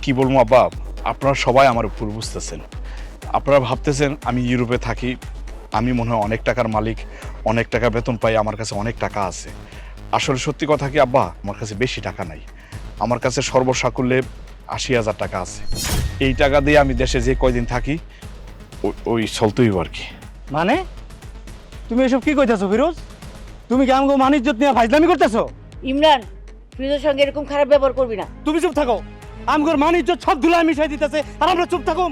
কি বলবো আব্বা, আপনারা সবাই আমার উপর বুঝতেছেন। আপনারা ভাবতেছেন আমি ইউরোপে থাকি, আমি মনে হয় অনেক টাকার মালিক, অনেক টাকা বেতন পাই, আমার কাছে অনেক টাকা আছে। আসলে সত্যি কথা কি আব্বা, আমার কাছে বেশি টাকা নাই। আমার কাছে সর্বসাকুল্যে ৮০,০০০ টাকা আছে। এই টাকা দিয়ে আমি দেশে যে কয়দিন থাকি ওই চলতেই আর কি। মানে তুমি এসব কি কইতাছো ফিরোজ? তুমি কি আমগো মানিজ্জত নিয়ে ফাইজলামি করতেছো? ইমরান, ফিরোজের সঙ্গে এরকম খারাপ ব্যবহার করবি না। তুমি চুপ থাকো। আমগোর মানিজ্জত সব ধুলায় মিশাই দিতেছে আর আমরা চুপ থাকুম?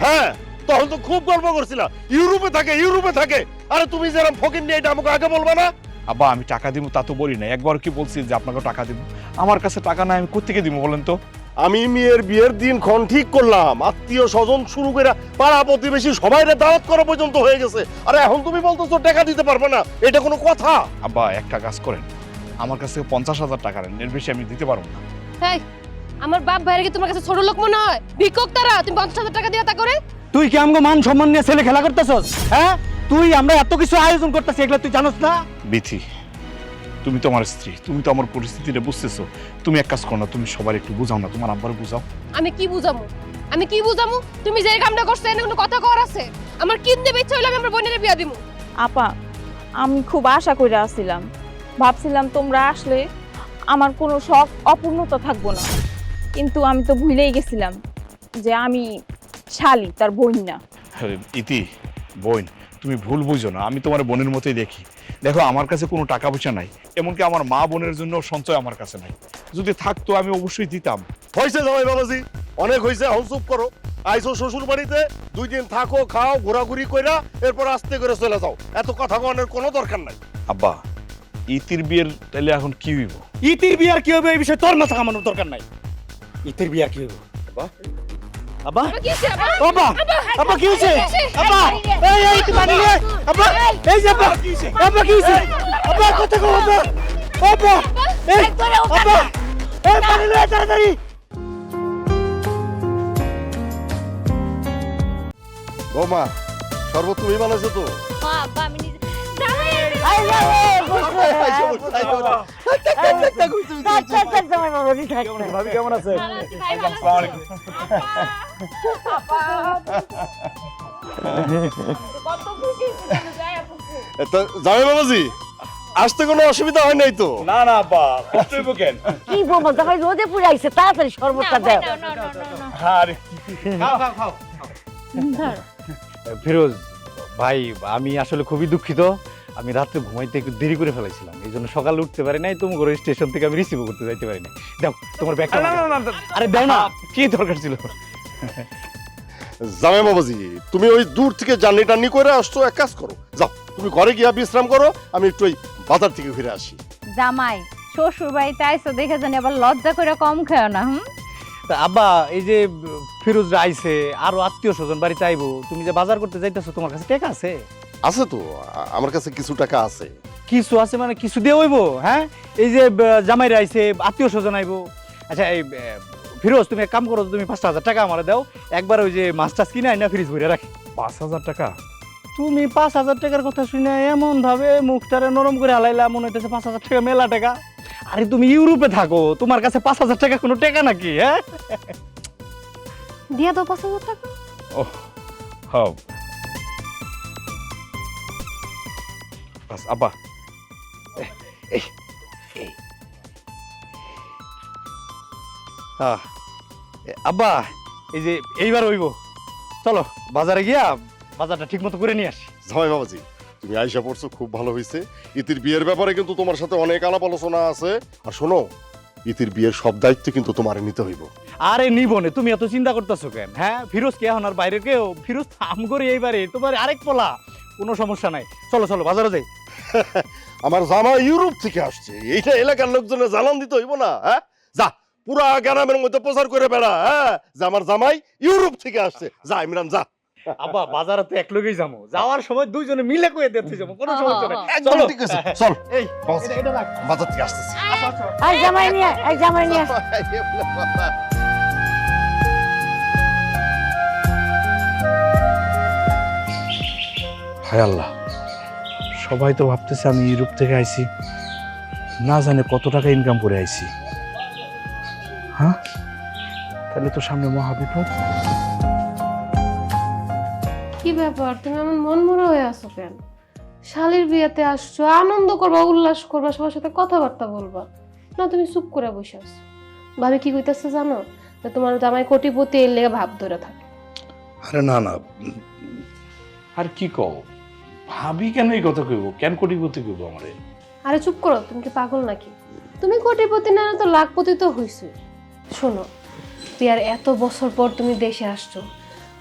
হ্যাঁ, তখন তো খুব গল্প করছিলা ইউরোপে থাকে ইউরোপে থাকে। আরে তুমি যেরকম ফকির নিয়ে এটা আমাকে আগে বলবা না? আব্বা আমি টাকা দিব তা তো বলি না, একবার কি বলছি যে আপনাকে টাকা দিব? আমার কাছে টাকা নাই, আমি কোত্থেকে দিব বলেন তো? আমি মেয়ের বিয়ের দিন ক্ষণ ঠিক করলাম, আত্মীয় স্বজন শুরু করে পাড়া প্রতিবেশী সবাইরে দাওয়াত করা পর্যন্ত হয়ে গেছে। আরে এখন তুমি বলতেছো টাকা দিতে পারবে না, এটা কোনো কথা? আব্বা একটা কাজ করেন, আমার কাছ থেকে ৫০,০০০ টাকা নেন, এর বেশি আমি দিতে পারবো না। এই আমার বাপ ভাইয়ের কি তোমার কাছে ছোট লোক মনে হয়? ভিক্ষুক তারা, তুমি ৫০,০০০ টাকা দিয়ে তা করে? তুই কি আমগো মান সম্মান নিয়ে ছেলে খেলা করতেছস? হ্যাঁ, তুই আমরা এত কিছু আয়োজন করতেছি, এগুলো তুই জানোস না? বিথি, তুমি তো আমার স্ত্রী, তুমি তো আমার পরিস্থিতিটা বুঝতেছো। তুমি এক কাজ করো না, তুমি সবার একটু বুঝাও না, তোমার আব্বারে বুঝাও। আমি কি বুঝামু? আমি কি বুঝামু? তুমি যে কামটা করছো এনে কোনো কথা কর আছে? আমার কিনতে ইচ্ছা হইলো আমি আমার বোনের বিয়া দিমু। আপা, আমি খুব আশা করে আসছিলাম, ভাবছিলাম তোমরা আসলে আমার কোনো শখ অপূর্ণতা থাকবো না, কিন্তু আমি তো ভুলেই গেছিলাম যে আমি শালি, তার বোন না। ইতি বোন, তুমি ভুল বুঝো না, আমি তোমার বোনের মতোই দেখি। দেখো আমার কাছে কোনো টাকা পয়সা নাই, এমনকি আমার মা বোনের জন্য সঞ্চয় আমার কাছে নাই। যদি থাকতো আমি অবশ্যই দিতাম। হয়েছে জামাই বাবাজি, অনেক হয়েছে, এখন চুপ করো। আইসো শ্বশুর বাড়িতে, 2 দিন থাকো, খাও, ঘোরাঘুরি কইরা এরপর আস্তে করে চলে যাও। এত কথা কওয়ানোর কোনো দরকার নাই। আব্বা, ইতির বিয়ের তাহলে এখন কি হইব? ইতির বিয়ার কি হবে এই বিষয়ে তোর মাথা কামানোর দরকার নাই। ইতির বিয়ার কি হবে? আব্বা, আব্বা, কি হইছে আবার? আব্বা, আব্বা কি হইছে? আব্বা, এই তুই পানি নিয়ে, আব্বা, এই যে আব্বা, আব্বা কি হইছে? আব্বা কথা কও আব্বা, আব্বা, এই আব্বা, এই পানি নিয়ে তাড়াতাড়ি। বৌমা, শরবত তুমি বানাইছো তো? বাবা আমি নিজে ভাবি কেমন আছে? তো জামাই বাবাজি, আসতে কোনো অসুবিধা হয় নাই তো? না না আব্বা, কষ্ট হইব কেন? কি বলবো, জামাই রোদে পুড়ে আইছে, তাড়াতাড়ি শরবতটা দাও। আরে ফিরোজ ভাই, আমি আসলে খুবই দুঃখিত। আমি রাত্রে ঘুমাইতে একটু দেরি করে ফেলাইছিলাম, এই জন্য সকালে উঠতে পারি নাই। তুমি করে স্টেশন থেকে আমি রিসিভ করতে যাইতে পারি নাই। দাও তোমার ব্যাগটা। আরে দাও না, কি দরকার ছিল? জামাই বাবাজি, তুমি ওই দূর থেকে জার্নি টার্নি করে আসছো, এক কাজ করো, যাও তুমি ঘরে গিয়া বিশ্রাম করো, আমি একটু ওই বাজার থেকে ফিরে আসি। জামাই, শ্বশুর বাড়িতে আইসো দেখে জানি আবার লজ্জা করে কম খাও না। তা আব্বা, এই যে ফিরোজ আইছে, আরো আত্মীয় স্বজন বাড়িতে আইবো, তুমি যে বাজার করতে যাইতেছো, তোমার কাছে টাকা আছে? আছে তো, আমার কাছে কিছু টাকা আছে। কিছু আছে মানে কিছু দিয়ে হইবো? হ্যাঁ, এই যে জামাইরা আইছে, আত্মীয় স্বজন আইবো। আচ্ছা এই ফিরোজ, তুমি এক কাম করো, তুমি ৫,০০০ টাকা আমার দাও, একবার ওই যে মাছ টাছ কিনে আইনা ফ্রিজ ভরে রাখি। ৫,০০০ টাকা? তুমি ৫,০০০ টাকার কথা শুনে এমন ভাবে মুখটারে নরম করে হালাইলা, মনে হইতেছে ৫,০০০ টাকা মেলা টাকা। আরে তুমি ইউরোপে থাকো, তোমার কাছে ৫,০০০ টাকা কোনো টাকা নাকি? হ্যাঁ, দিয়া দাও ৫,০০০ টাকা। ও হ্যাঁ বাস আব্বা। আব্বা, এই যে এইবার হইব, চলো বাজারে গিয়া বাজারটা ঠিক মতো করে নিয়ে আসি। জামাই বাবাজি, তুমি আইসা পড়ছো, খুব ভালো হয়েছে। ইতির বিয়ের ব্যাপারে কিন্তু তোমার সাথে অনেক আলাপ আলোচনা আছে। আর শোনো, ইতির বিয়ের সব দায়িত্ব কিন্তু তোমার নিতে হইব। আরে নিবনে, তুমি এত চিন্তা করতেছো কেন? হ্যাঁ, ফিরোজ কে এখন আর বাইরে কেউ? ফিরোজ আম করে এইবারে তোমার আরেক পোলা, কোনো সমস্যা নাই। চলো চলো বাজারে যাই। আমার জামা ইউরোপ থেকে আসছে, এইটা এলাকার লোকজনের জানান দিতে হইব না? হ্যাঁ, যা পুরা গ্রামের মধ্যে প্রচার করে বেড়া, হ্যাঁ, যে আমার জামাই ইউরোপ থেকে আসছে। যা ইমরান যা। আব্বা, বাজারে তো এক লগেই যাবো, যাওয়ার সময় দুইজনে মিলে কয়ে দেখতে যাবো, কোনো সমস্যা নাই। একদম চলো। ঠিক আছে, চল। এই বাবাজি, এটা রাখ। বাজার থেকে আসতেছি। এই জামাই নিয়ে, এই জামাই নিয়ে। হায় আল্লাহ, সবাই তো ভাবতেছে আমি ইউরোপ থেকে আইছি, না জানে কত টাকা ইনকাম করে আইছি। হ্যাঁ, তাহলে তো সামনে মহাবিপদ। কি ব্যাপার, তুমি এমন মনমরা হয়ে আছো কেন? শালির বিয়েতে আসছো, আনন্দ করবা, উল্লাস করবা, সবার সাথে কথাবার্তা বলবা, না তুমি চুপ করে বসে আছো? ভাবি কি কইতাছে জানো? যে তোমার জামাই কোটিপতি এর লেগে ভাব ধরে থাকে। আরে না না, আর কি কও, ভাবি কেন এই কথা কইব? কেন কোটিপতি কইব আমারে? আরে চুপ করো, তুমি কি পাগল নাকি? তুমি কোটিপতি না তো লাখপতি তো হইছো। শোনো, বিয়ার এত বছর পর তুমি দেশে আসছো,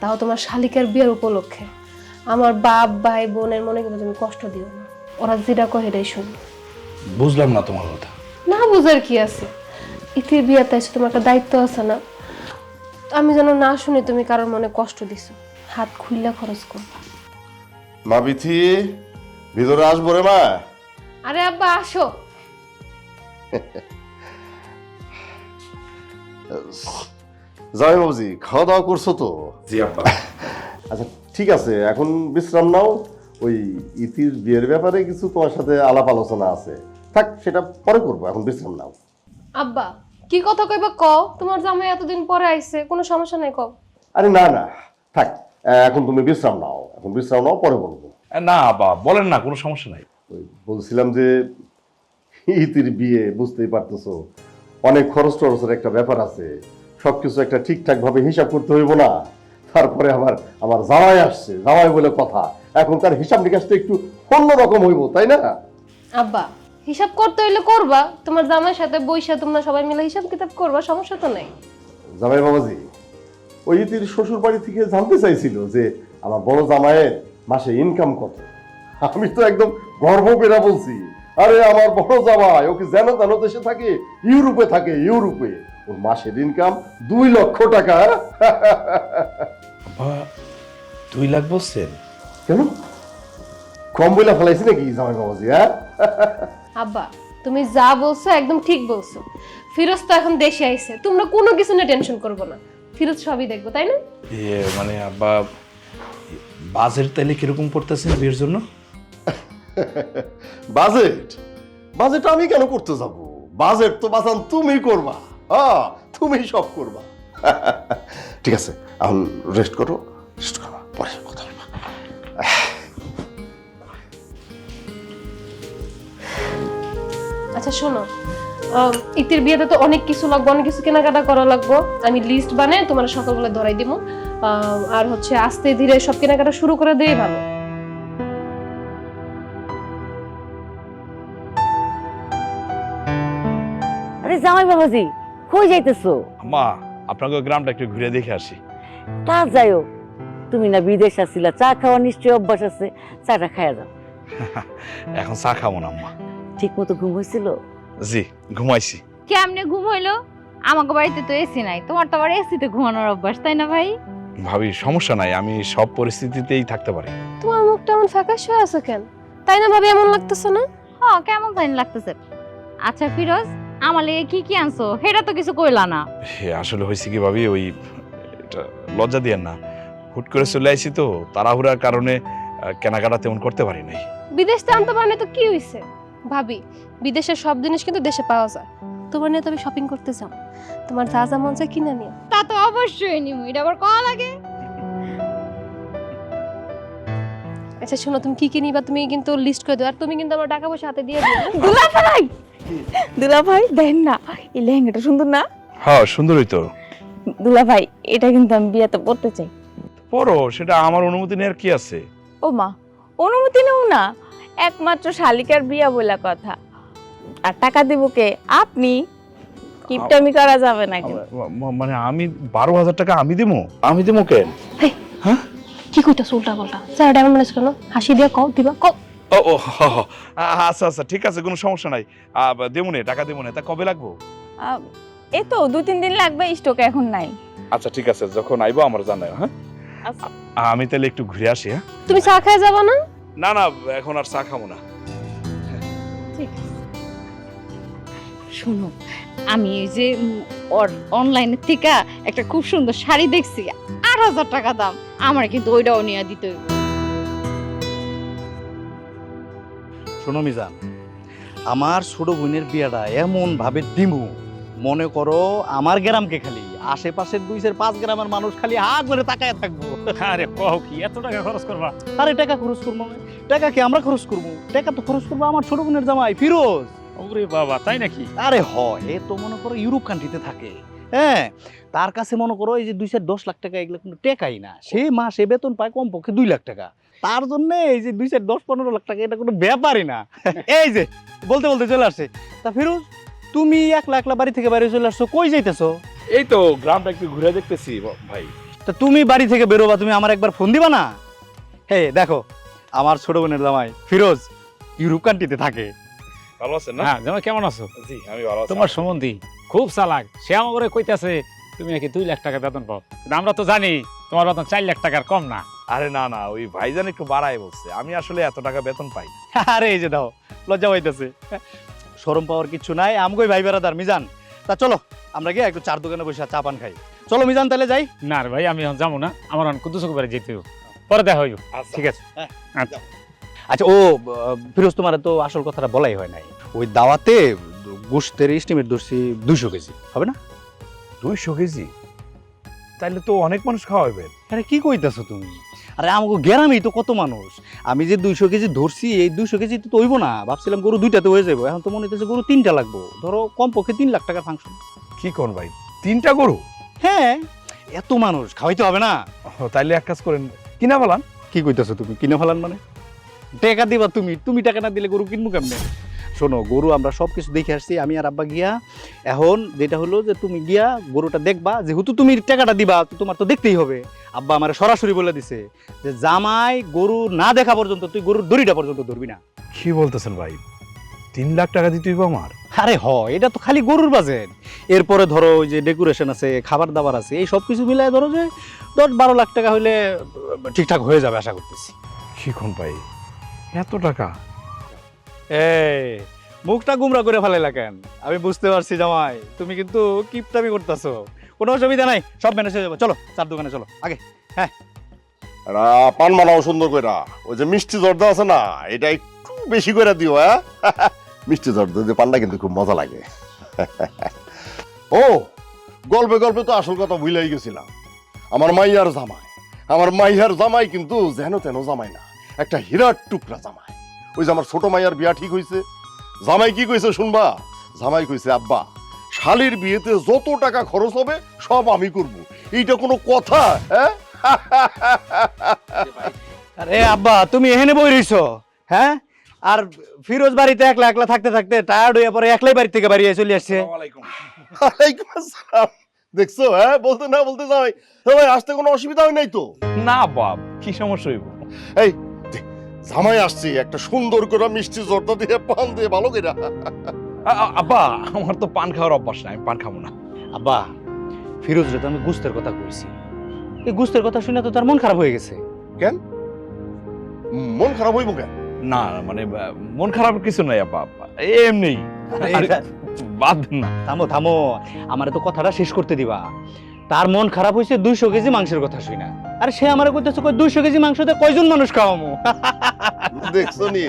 তাও তোমার শালিকার বিয়ের উপলক্ষে আমার বাপ ভাই বোনের মনে কিন্তু তুমি কষ্ট দিও না। ওরা যেটা কয় এটাই শুনি। বুঝলাম না তোমার কথা। না বুঝার কি আছে? ইতির বিয়াতে এসে তোমার একটা দায়িত্ব আছে না? আমি যেন না শুনি তুমি কারোর মনে কষ্ট দিছো। হাত খুইলা খরচ করবা। মা বিথি, ভিতরে আসবো রে মা? আরে আব্বা আসো। জামাই বাবুজি, খাওয়া দাওয়া করছো তো? জি আব্বা। আচ্ছা ঠিক আছে, এখন বিশ্রাম নাও। ওই ইতির বিয়ের ব্যাপারে কিছু তোমার সাথে আলাপ আলোচনা আছে, থাক সেটা পরে করবো, এখন বিশ্রাম নাও। আব্বা কি কথা কইবা কও? তোমার জামাই এতদিন পরে আইছে, কোনো সমস্যা নাই কও। আরে না না, থাক, এখন তুমি বিশ্রাম নাও, এখন বিশ্রাম নাও, পরে বলবো। না আব্বা বলেন না, কোনো সমস্যা নাই। ওই বলছিলাম যে ইতির বিয়ে, বুঝতেই পারতেছো অনেক খরচ টরচের একটা ব্যাপার আছে, সবকিছু একটা ঠিকঠাক ভাবে হিসাব করতে হইব না। তারপরে আমার জামাই আসছে, জামাই বলে কথা, এখন তার হিসাব নিকাশটা একটু অন্যরকম হইব, তাই না? আব্বা হিসাব করতে হইলে করবা, তোমার জামাইয়ের সাথে বইসা তোমরা সবাই মিলে হিসাব কিতাব করবা, সমস্যা তো নাই। জামাই বাবাজি, ওই ইতির শ্বশুর বাড়ি থেকে জানতে চাইছিল যে আমার বড় জামাইয়ের মাসে ইনকাম কত। আমি তো একদম গর্ব করে বলছি, আরে আমার বড় জামাই ওকে যেন তেন দেশে থাকে, ইউরোপে থাকে, ইউরোপে ওর মাসের ইনকাম 2 লক্ষ টাকা। আব্বা 2 লাখ বলছেন? কেন, কম বইলা ফেলাইছি নাকি জামাই বাবাজি? হ্যাঁ আব্বা তুমি যা বলছো একদম ঠিক বলছো। ফিরোজ তো এখন দেশে আইছে, তোমরা কোনো কিছু নিয়ে টেনশন করবো না, ফিরোজ সবই দেখবো, তাই না? মানে আব্বা বাজেট তাইলে কিরকম পড়তেছেন বিয়ের জন্য? বাজেট বাজেট আমি কেন করতে যাব? বাজেট তো বাজান তুমি করবা, হ্যাঁ তুমি সব করবা। ঠিক আছে, এখন রেস্ট করো, রেস্ট করো, পরে কথা বলবো। আচ্ছা শোনো, ইতির বিয়েতে তো অনেক কিছু লাগবে, অনেক কিছু কেনাকাটা করা লাগবে। আমি লিস্ট বানাই তোমার সকালবেলা ধরাই দিব। আর হচ্ছে আস্তে ধীরে সব কেনাকাটা শুরু করে দেই ভালো। আরে জামাই বাবাজি, কই যাইতেছো? মা আপনাকে গ্রামটা একটু ঘুরে দেখে আসি। তা যাইও, তুমি না বিদেশ আসিলা, চা খাওয়া নিশ্চয়ই অভ্যাস আছে, চাটা খাইয়া যাও। এখন চা খাবো না আম্মা। ঠিক মতো ঘুম হয়েছিল? জি ঘুমাইছি। কেমনে ঘুম হইলো? আমাকে বাড়িতে তো এসি নাই, তোমার তো আবার এসিতে ঘুমানোর অভ্যাস, তাই না ভাই? ভাবি সমস্যা নাই, আমি সব পরিস্থিতিতেই থাকতে পারি। তোমার মুখটা এমন ফ্যাকাশ হয়ে আছে কেন? তাই না ভাবি, এমন লাগতেছে না? হ্যাঁ কেমন জানি লাগতেছে। আচ্ছা ফিরোজ, আমার লেগে কি কি আনছো সেটা তো কিছু কইলা না। আসলে হয়েছে কি ভাবি, ওই এটা লজ্জা দিয়েন না, হুট করে চলে আইছি তো, তাড়াহুড়ার কারণে কেনাকাটা তেমন করতে পারি নাই। বিদেশ থেকে আনতে পারে তো কি হইছে ভাবি, বিদেশের সব জিনিস কিন্তু দেশে পাওয়া যায়। তোমার নিয়ে তবে শপিং করতে যাও, তোমার যা যা মন চায় কিনে নিও। তা তো অবশ্যই নিমু, এটা আবার কওয়া লাগে? আচ্ছা শোনো, তুমি কি কি নিবা তুমি কিন্তু লিস্ট করে দিও, আর তুমি কিন্তু আমার টাকা পয়সা হাতে দিয়ে দিও। দুলা ভাই দেন না, এই লেহেঙ্গাটা সুন্দর না? হ্যাঁ সুন্দরই তো। দুলা ভাই এটা কিন্তু আমি বিয়েতে পড়তে চাই। পরো, সেটা আমার অনুমতি নেওয়ার কি আছে? ও মা, অনুমতি নেও না? একমাত্র শালিকার বিয়া বলে কথা, আর টাকা দিব কে? আপনি। কিপটামি করা যাবে না কিন্তু। মানে আমি 12,000 টাকা আমি দিমু? আমি দিমু কেন? হ্যাঁ কি কইতাছ উল্টা পাল্টা? স্যার ডায়মন্ড মানে কেন? হাসি দিয়ে কও দিবা কও। ও আচ্ছা আচ্ছা ঠিক আছে, কোনো সমস্যা নাই, দেমুনে টাকা দেমুনে। তা কবে লাগবো? এই তো 2-3 দিন লাগবে, স্টকে এখন নাই। আচ্ছা ঠিক আছে, যখন আইবো আমার জানাই। হ্যাঁ আচ্ছা। আমি তাহলে একটু ঘুরে আসি। হ্যাঁ তুমি চা খায় যাবা না? না না, এখন আর চা খাবো না। ঠিক আছে। শোনো, আমি এই যে অনলাইনে থেকে একটা খুব সুন্দর শাড়ি দেখছি, 8,000 টাকা দাম, আমার কিন্তু ওইটাও নিয়ে দিতে হইব। শোনো মিজান, আমার ছোট বোনের বিয়েটা এমন ভাবে দিমু, মনে করো আমার গ্রামকে খালি আশেপাশের 2-5 গ্রামের মানুষ খালি হা করে তাকায় থাকবো। আরে কও কি এত টাকা খরচ করবা? আরে টাকা খরচ করবো না, টাকা কি আমরা খরচ করবো? টাকা তো খরচ করবো আমার ছোট বোনের জামাই ফিরোজ। ওরে বাবা, তাই নাকি? আরে হয়, এ তো মনে করো ইউরোপ কান্ট্রিতে থাকে। হ্যাঁ, তার কাছে মনে করো এই যে 2-10 লাখ টাকা এগুলো কিন্তু টেকাই না। সে মাসে বেতন পায় কমপক্ষে 2 লাখ টাকা। তার জন্য এই যে 2-10-15 লাখ টাকা এটা কোনো ব্যাপারই না। এই যে বলতে বলতে চলে আসছে। তা ফিরোজ, তুমি একলা একলা বাড়ি থেকে বাইরে চলে আসছো, কই যাইতেছো? এই তো গ্রামটা একটু ঘুরে দেখতেছি ভাই। তা তুমি বাড়ি থেকে বেরোবা, তুমি আমার একবার ফোন দিবা না? হে দেখো, আমার ছোট বোনের জামাই ফিরোজ ইউরোপ কান্ট্রিতে থাকে। ভালো আছেন না? হ্যাঁ, জামাই কেমন আছো? জি আমি ভালো আছি। তোমার সম্বন্ধী খুব চালাক। সে আমাকে কইতাছে তুমি নাকি 2 লাখ টাকা বেতন পাও, কিন্তু আমরা তো জানি তোমার বেতন 4 লাখ টাকার কম না। আরে না না, ওই ভাইজান একটু বাড়ায় বলছে, আমি আসলে এত টাকা বেতন পাই। আরে এই যে দাও, লজ্জা পাইতেছে। শরম পাওয়ার কিছু নাই, আমগোই ভাই বেড়াদার মিজান। তা চলো আমরা গিয়ে একটু চার দোকানে বসে চা পান খাই। চলো মিজান, তাহলে যাই। না রে ভাই, আমি এখন যাবো না, আমার অনেক কুদ্দুস করে যেতে হবে। পরে দেখা হইব। ঠিক আছে। আচ্ছা। আচ্ছা ও ফিরোজ, তোমার তো আসল কথাটা বলাই হয় নাই। ওই দাওয়াতে গোশতের এস্টিমেট ধরছি 200 কেজি, হবে না? 200 কেজি? তাইলে তো অনেক মানুষ খাওয়াবেন। আরে কি কইতাছো তুমি? আরে আমাকে গ্রামেই তো কত মানুষ। আমি যে 200 কেজি ধরছি, এই 200 কেজি তো হইব না। ভাবছিলাম গরু 2টাতে হয়ে যাবো, এখন তো মনে হইতেছে গরু 3টা লাগবো। ধরো কমপক্ষে 3 লাখ টাকার ফাংশন। কি কোন ভাই, 3টা গরু? হ্যাঁ, এত মানুষ খাওয়াইতে হবে না? তাইলে এক কাজ করেন, কিনা বলান। কি কইতাছো তুমি? কিনে ফেলান মানে? টাকা দিবা তুমি? তুমি টাকা না দিলে গরু কিনবো কেমনে? শোনো, গরু আমরা সবকিছু দেখে আসছি, আমি আর আব্বা গিয়া। এখন যেটা হলো যে তুমি গিয়া গরুটা দেখবা, যেহেতু তুমি টাকাটা দিবা তো তোমার তো দেখতেই হবে। আব্বা আমার সরাসরি বলে দিছে যে জামাই গরু না দেখা পর্যন্ত তুই গরুর দড়িটা পর্যন্ত ধরবি না। কি বলতেছেন ভাই, 3 লাখ টাকা দিতে হইব আমার? আরে এটা তো খালি গরুর বাজেট। এরপরে ধরো ওই যে ডেকোরেশন আছে, খাবার দাবার আছে, এই সব কিছু মিলাই ধরো যে 10-12 লাখ টাকা হইলে ঠিকঠাক হয়ে যাবে আশা করতেছি। কি কোন ভাই, এত টাকা? এই মুখটা গুমরা করে ফেলাইলা কেন? আমি বুঝতে পারছি জামাই, তুমি কিন্তু কিপটামি করতেছো। কোনো অসুবিধা নাই, সব ম্যানেজ হয়ে যাবে। চলো চার দোকানে চলো আগে। হ্যাঁ, পান বানাও সুন্দর করে। ওই যে মিষ্টি জর্দা আছে না, এটা একটু বেশি করে দিও। হ্যাঁ, মিষ্টি জর্দা দিয়ে পানটা কিন্তু খুব মজা লাগে। ও গল্পে গল্পে তো আসল কথা ভুলেই গেছিলাম। আমার মাইয়ার জামাই কিন্তু যেন তেন জামাই না, একটা হীরার টুকরা জামাই। ওই যে আমার ছোট মাইয়ার বিয়া ঠিক হয়েছে, জামাই কি কইছে শুনবা? জামাই কইছে, আব্বা শালির বিয়েতে যত টাকা খরচ হবে সব আমি করব। এইটা কোনো কথা? হ্যাঁ, আরে আব্বা তুমি এখানে বই রইছো? হ্যাঁ, আর ফিরোজ বাড়িতে একলা একলা থাকতে থাকতে টায়ার্ড হয়ে পরে একলাই বাড়ি থেকে বাড়ি চলে আসছে। ওয়ালাইকুম আসসালাম। দেখছো? হ্যাঁ, বলতে না বলতে যাই সবাই আসতে কোনো অসুবিধা হয় নাই তো? না বাপ, কি সমস্যা হইব? এই জামাই আসছে, একটা সুন্দর করে মিষ্টি জর্দা দিয়ে পান দিয়ে ভালো করে। আব্বা, আমার তো পান খাওয়ার অভ্যাস নাই, আমি পান খাবো না। আব্বা ফিরোজ রে তো আমি গুস্তের কথা কইছি, এই গুস্তের কথা শুনে তো তার মন খারাপ হয়ে গেছে। কেন মন খারাপ হইব কেন? না মানে মন খারাপ কিছু নাই আব্বা, এমনি। বাদ দেন না। থামো থামো, আমার তো কথাটা শেষ করতে দিবা। তার মন খারাপ হয়েছে 200 কেজি মাংসের কথা শুনা। আর সে আমারে কইতেছে 200 কেজি মাংসতে কয়জন মানুষ খাওয়ামু? দেখছো নি?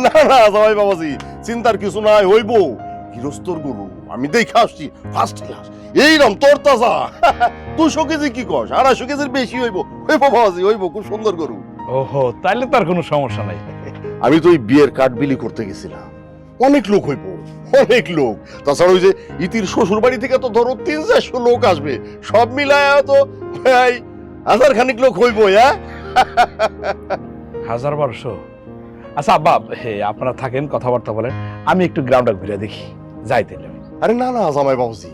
না না জামাই বাবাজি, চিন্তার কিছু নাই, হইব। গৃহস্থর গরু আমি দেখে আসছি, ফার্স্ট ক্লাস, এইরকম তোর তাজা। 200 কেজি কি কস? 250 কেজির বেশি হইব। হইব বাবাজি, হইব, খুব সুন্দর গরু। ওহো, তাইলে তার কোনো সমস্যা নাই। আমি তো ওই বিয়ের কার্ড বিলি করতে গেছিলাম, অনেক লোক হইব, অনেক লোক। তাছাড়া ওই যে ইতির শ্বশুর বাড়ি থেকে তো ধরো 300-400 লোক আসবে, সব মিলায় তো ভাই 1000 খানিক লোক হইব। হ্যাঁ, 1000-1200? আচ্ছা আব্বা, হে আপনারা থাকেন, কথাবার্তা বলেন, আমি একটু গ্রাউন্ডটা ঘুরে দেখি, যাই তাইলে। আরে না না জামাই বাবুজি,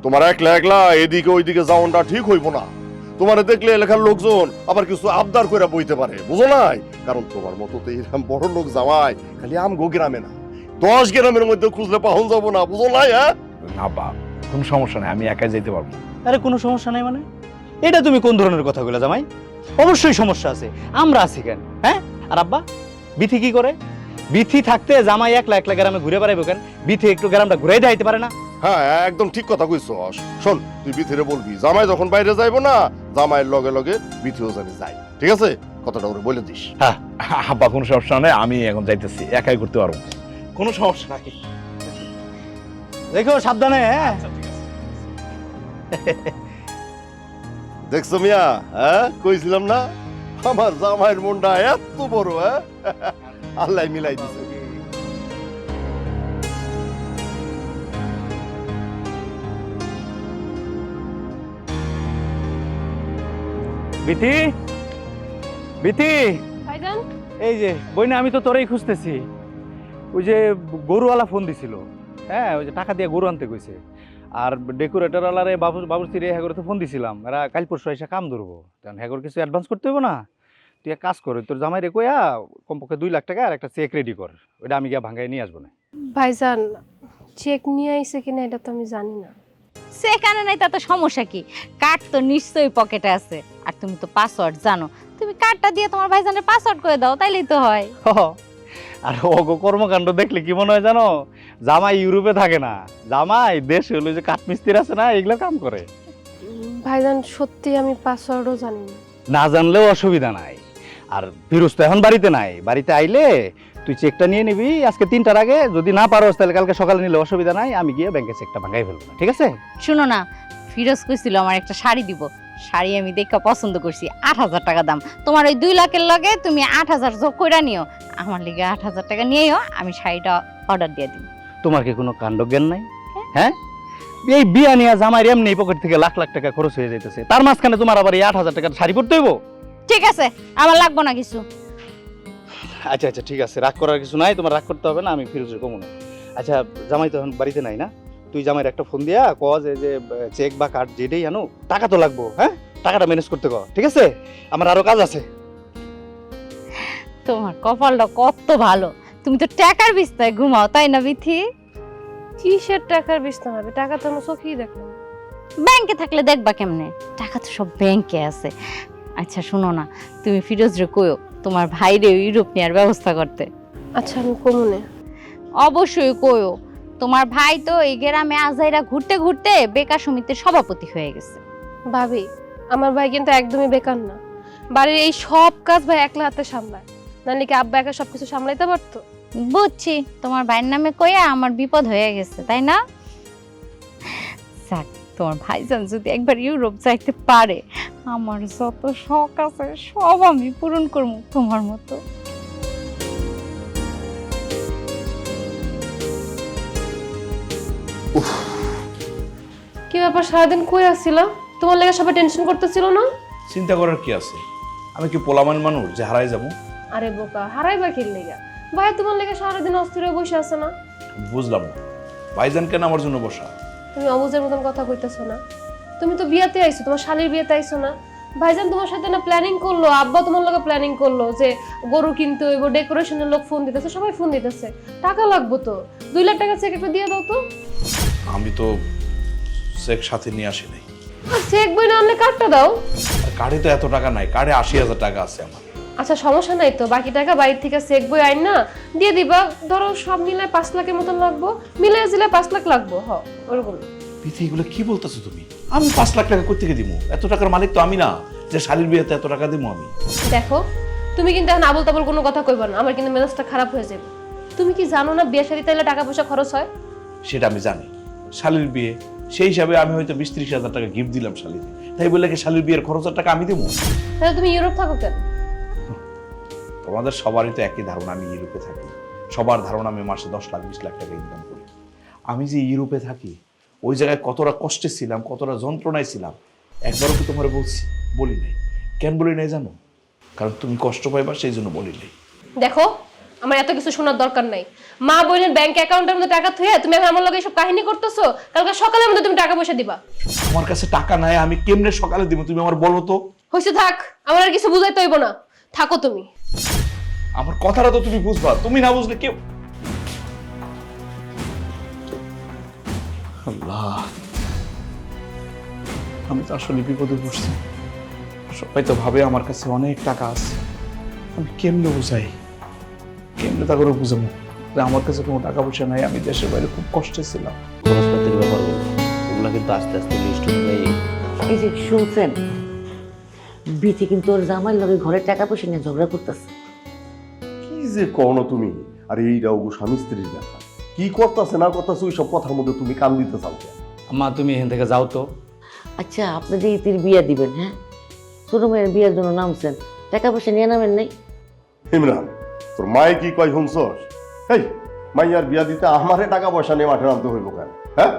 তোমার একলা একলা এদিকে ওইদিকে যাওয়াটা ঠিক হইব না। তোমারে দেখলে এলাকার লোকজন আবার কিছু আবদার করে বইতে পারে, বুঝো নাই? কারণ তোমার মতো তো এরকম বড় লোক জামাই খালি আমগো গ্রামে না, 10 গ্রামের মধ্যে খুঁজলে পাহন যাবো না, বুঝো নাই? হ্যাঁ, না বাপ, কোনো সমস্যা নাই, আমি একাই যেতে পারবো। আরে কোনো সমস্যা নাই মানে? এটা তুমি কোন ধরনের কথা কইলা জামাই? অবশ্যই সমস্যা আছে, আমরা আছি কেন? হ্যাঁ, আর আব্বা বিথি কি করে? বিথি থাকতে জামাই একলা একলা গ্রামে ঘুরে বেড়াইবো কেন? বিথি একটু গ্রামটা ঘুরাই দেখাইতে পারে না? হ্যাঁ, একদম ঠিক কথা কইছস। শোন, তুই বিথিরে বলবি জামাই যখন বাইরে যাইবো না, জামাইয়ের লগে লগে বিথিও জানি যাই, ঠিক আছে? কথাটা ওরে বলে দিস। হ্যাঁ আব্বা, কোনো সমস্যা নেই, আমি এখন যাইতেছি, একাই করতে পারবো, কোনো সমস্যা নাই। দেখো সাবধানে। হ্যাঁ, দেখছো মিয়া, হ্যাঁ কইছিলাম না আমার জামাইয়ের মনটা এত বড়, হ্যাঁ আল্লাহ মিলাই দিছে। বিথি, বিথি, ভাইজান এই যে বইনা, আমি তো তোরেই খুঁজতেছি। ওই যে গরুওয়ালা ফোন দিছিল, হ্যাঁ ওই যে টাকা দিয়ে গরু আনতে কইছে। আর ডেকোরেটর ওয়ালারে বাবুর্চিরে হ্যাঁ করে তো ফোন দিছিলাম, এরা কাল পরশু এসে কাম ধরবো, কারণ হ্যাঁ করে কিছু অ্যাডভান্স করতে হইব না। তুই এক কাজ কর, তোর জামাই রে কইয়া কমপক্ষে 2 লাখ টাকা আর একটা চেক রেডি কর, ওইটা আমি গিয়া ভাঙাই নিয়ে আসবো না। ভাইজান চেক নিয়ে আইছে কিনা এটা তো আমি জানি না। সেখানে নাই তাতে সমস্যা কি? কার্ড তো নিশ্চয়ই পকেটে আছে, আর তুমি তো পাসওয়ার্ড জানো, তুমি কার্ডটা দিয়ে তোমার ভাইজানের পাসওয়ার্ড করে দাও, তাইলেই তো হয়। আর ওগো কর্মকাণ্ড দেখলে কি মনে হয় জানো, জামাই ইউরোপে থাকে না, জামাই দেশে হলো যে কাঠমিস্ত্রি আছে না, এগুলো কাম করে। ভাইজান সত্যি আমি পাসওয়ার্ডও জানি না। না জানলেও অসুবিধা নাই। আর ফিরোজ তো এখন বাড়িতে নাই, বাড়িতে আইলে তুই চেকটা নিয়ে নিবি আজকে 3টার আগে, যদি না পারোস তাহলে কালকে সকালে নিলে অসুবিধা নাই, আমি গিয়ে ব্যাংকে চেকটা ভাঙাই ফেলবো না, ঠিক আছে? শুনো না, ফিরোজ কইছিল আমার একটা শাড়ি দিব, শাড়ি আমি দেখা পছন্দ করছি, 8,000 টাকা দাম। তোমার ওই 2 লাখের লগে তুমি 8,000 যোগ কইরা নিও, আমার লিগে 8,000 টাকা নিয়েও আমি শাড়িটা অর্ডার দিয়ে দিই। তোমার কি কোনো কাণ্ড জ্ঞান নাই? হ্যাঁ, এই বিয়া নিয়ে জামাই এমনি পকেট থেকে লাখ লাখ টাকা খরচ হয়ে যাইতেছে, তার মাঝখানে তোমার আবার এই 8,000 টাকার শাড়ি পরতে হইব? ঠিক আছে, আমার লাগবো না কিছু। আচ্ছা আচ্ছা ঠিক আছে, রাগ করার কিছু নাই, তোমার রাগ করতে হবে না, আমি ফিরোজের কমু না। আচ্ছা জামাই তো এখন বাড়িতে নাই না, তুই জামাইয়ের একটা ফোন দিয়া কজ যে চেক বা কার্ড যেটাই আনো, টাকা তো লাগবো, হ্যাঁ টাকাটা ম্যানেজ করতে কর, ঠিক আছে? আমার আরো কাজ আছে। তোমার কপালটা কত ভালো, তুমি তো টাকার বিস্তায় ঘুমাও, তাই না বিথি? কিসের টাকার বিস্তার হবে? টাকা তো আমি চোখেই দেখলাম। ব্যাংকে থাকলে দেখবা কেমনে, টাকা তো সব ব্যাংকে আছে। আচ্ছা শোনো না, তুমি ফিরোজরে কইও তোমার ভাইরে ইউরোপ নেওয়ার ব্যবস্থা করতে। আচ্ছা আমি কমুনে। অবশ্যই কইও, তোমার ভাই তো এই গ্রামে আজাইরা ঘুরতে ঘুরতে বেকার সমিতির সভাপতি হয়ে গেছে। ভাবি আমার ভাই কিন্তু একদমই বেকার না, বাড়ির এই সব কাজ ভাই একলা হাতে সামলায়, নাহলে কি আব্বা একা সবকিছু সামলাইতে পারতো? বুঝছি, তোমার ভাইয়ের নামে কইয়া আমার বিপদ হয়ে গেছে, তাই না? যাক, তোমার ভাইজান যদি একবার ইউরোপ যাইতে পারে, আমার যত শখ আছে সব আমি পূরণ করবো তোমার মতো। কি ব্যাপার, সারাদিন কই আসছিল? তোমার লেগে সবাই টেনশন করতেছিল না? চিন্তা করার কি আছে? আমি কি পোলামান মানুষ যে হারাই যাবো? আরে বোকা, হারাইবা কি লেগে? ভাই তোমার লেগে সারাদিন অস্থির হয়ে বসে আছে না? বুঝলাম না ভাইজান কেন আমার জন্য বসা? তুমি অবুঝের মতন কথা কইতেছো না। তুমি তো বিয়াতে আইছো, তোমার শালির বিয়েতে আইছো না? ভাইজান তোমার সাথে না প্ল্যানিং করলো, আব্বা তোমার লগে প্ল্যানিং করলো যে গরু কিনতে হইব, ডেকোরেশনের লোক ফোন দিতেছে, সবাই ফোন দিতেছে, টাকা লাগবো তো। 2 লাখ টাকা চেক একটা দিয়ে দাও তো। আমি তো চেক সাথে নিয়ে আসি নাই। চেক বই না আনলে কার্ডটা দাও। আর কার্ডে তো এত টাকা নাই, কার্ডে 80,000 টাকা আছে আমার। আচ্ছা সমস্যা নাই তো, বাকি টাকা বাড়ির থেকে চেক বই আইন না দিয়ে দিবা। ধরো সব মিলে 5 লাখের মতন লাগবো, মিলে দিলে 5 লাখ লাগবো। হ ওরকম। পিথি এগুলো কি বলতেছো তুমি? আমি 5 লাখ টাকা কই থেকে দিব? এত টাকার মালিক তো আমি না যে শালির বিয়েতে এত টাকা দিব আমি। দেখো তুমি কিন্তু এখন আবল তাবল কোনো কথা কইবা না, আমার কিন্তু মেজাজটা খারাপ হয়ে যাবে। তুমি কি জানো না বিয়ে শাড়ি তাইলে টাকা পয়সা খরচ হয়? সেটা আমি জানি, শালির বিয়ে সেই হিসাবে আমি হয়তো 20-30 হাজার টাকা গিফট দিলাম শালিকে, তাই বলে কি শালির বিয়ের খরচের টাকা আমি দেবো? তাহলে তুমি ইউরোপ থাকো কেন? তোমাদের সবারই তো একই ধারণা আমি ইউরোপে থাকি। সবার ধারণা আমি মাসে 10 লাখ 20 লাখ টাকা ইনকাম করি। আমি যে ইউরোপে থাকি ওই জায়গায় কতটা কষ্টে ছিলাম, কতটা যন্ত্রণায় ছিলাম, একবারও কি তোমার বলছি? বলি নাই। কেন বলি নাই জানো? কারণ তুমি কষ্ট পাইবা সেই জন্য বলি নাই। দেখো আমার এত কিছু শোনার দরকার নাই। মা বোনের ব্যাংক অ্যাকাউন্টের মধ্যে টাকা থুয়ে তুমি এখন আমার লগে সব কাহিনী করতেছো, কালকে সকালের মধ্যে তুমি টাকা পয়সা দিবা। আমার কাছে টাকা নাই, আমি কেমনে সকালে দিব তুমি আমার বলো তো? হইছে থাক, আমার আর কিছু বুঝাইতে হইব না, থাকো তুমি। আমার কথাটা তো তুমি বুঝবা, তুমি না বুঝলে কেউ। আল্লাহ, আমি তো আসলে বিপদে পড়ছি। সবাই তো ভাবে আমার কাছে অনেক টাকা আছে, আমি কেমনে বুঝাই, কেমনে তা করে বুঝাবো যে আমার কাছে কোনো টাকা পয়সা নাই, আমি দেশের বাইরে খুব কষ্টে ছিলাম। খরচপাতির ব্যাপার বলো, ওগুলো কিন্তু আস্তে আস্তে লিস্ট অনুযায়ী। এই যে শুনছেন, বিথি কিন্তু ওর জামাইয়ের লগে ঘরে টাকা পয়সা নিয়ে ঝগড়া করতেছে। কি যে কখনো তুমি, আর এইটা ওগো স্বামী স্ত্রীর ব্যাপার, কি করতেছে না করতেছে ওই সব কথার মধ্যে তুমি কান দিতে চাও কেন? আম্মা তুমি এখান থেকে যাও তো, আচ্ছা আপনি যে ইতির বিয়ে দিবেন, হ্যাঁ, ছোট মেয়ের বিয়ের জন্য নামছেন, টাকা পয়সা নিয়ে নামেন নাই? ইমরান, তোর মায়ে কি কয় শুনছস? এই মাইয়ার বিয়া দিতে আমারে টাকা পয়সা নিয়ে মাঠে নামতে হইব কেন? হ্যাঁ,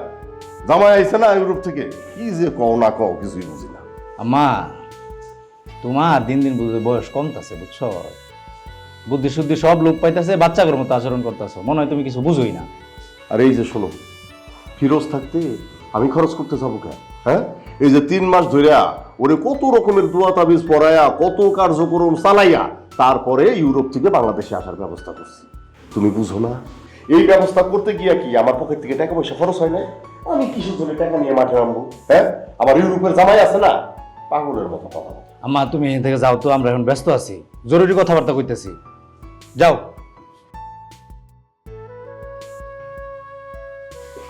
জামাই আইছে না ইউরোপ থেকে, কি যে কও না কও কিছুই বুঝি না। আম্মা, তোমার দিন দিন বুঝে বয়স কমতাছে, বুঝছো? বুদ্ধি শুদ্ধি সব লোক পাইতেছে, বাচ্চাদের মতো আচরণ করতেছো, মনে হয় তুমি কিছু বুঝোই না। আর এই যে শোনো, ফিরোজ থাকতে আমি খরচ করতে যাবো কেন? হ্যাঁ, এই যে 3 মাস ধইরা ওরে কত রকমের দোয়া তাবিজ পড়ায়া, কত কার্যক্রম চালাইয়া তারপরে ইউরোপ থেকে বাংলাদেশে আসার ব্যবস্থা করছি। তুমি বুঝো না, এই ব্যবস্থা করতে গিয়া কি আমার পকেট থেকে টাকা পয়সা খরচ হয় না? আমি কিসের জন্য টাকা নিয়ে মাঠে নামবো? হ্যাঁ, আমার ইউরোপের জামাই আছে না, পাগলের মতো কথা। আম্মা তুমি এখান থেকে যাও তো, আমরা এখন ব্যস্ত আছি, জরুরি কথাবার্তা কইতেছি, যাও।